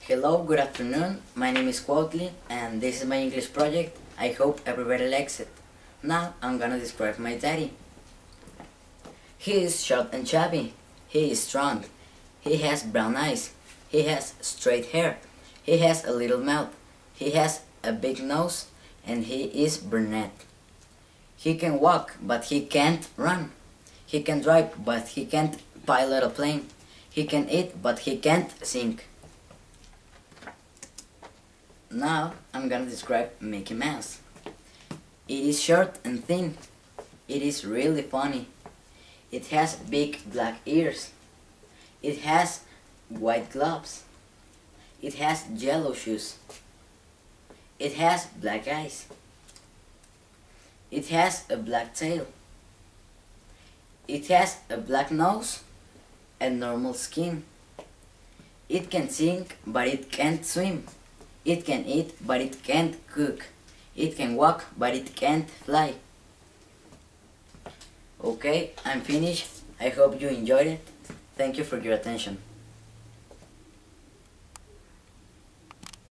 Hello, good afternoon. My name is Quotley and this is my English project. I hope everybody likes it. Now I'm gonna describe my daddy. He is short and chubby. He is strong. He has brown eyes. He has straight hair. He has a little mouth. He has a big nose and he is brunette. He can walk but he can't run. He can drive but he can't pilot a plane. He can eat but he can't sing. Now I'm gonna describe Mickey Mouse. It is short and thin. It is really funny. It has big black ears. It has white gloves. It has yellow shoes. It has black eyes. It has a black tail. It has a black nose and normal skin. It can sing but it can't swim. It can eat but it can't cook. It can walk but it can't fly. Okay, I'm finished. I hope you enjoyed it. Thank you for your attention.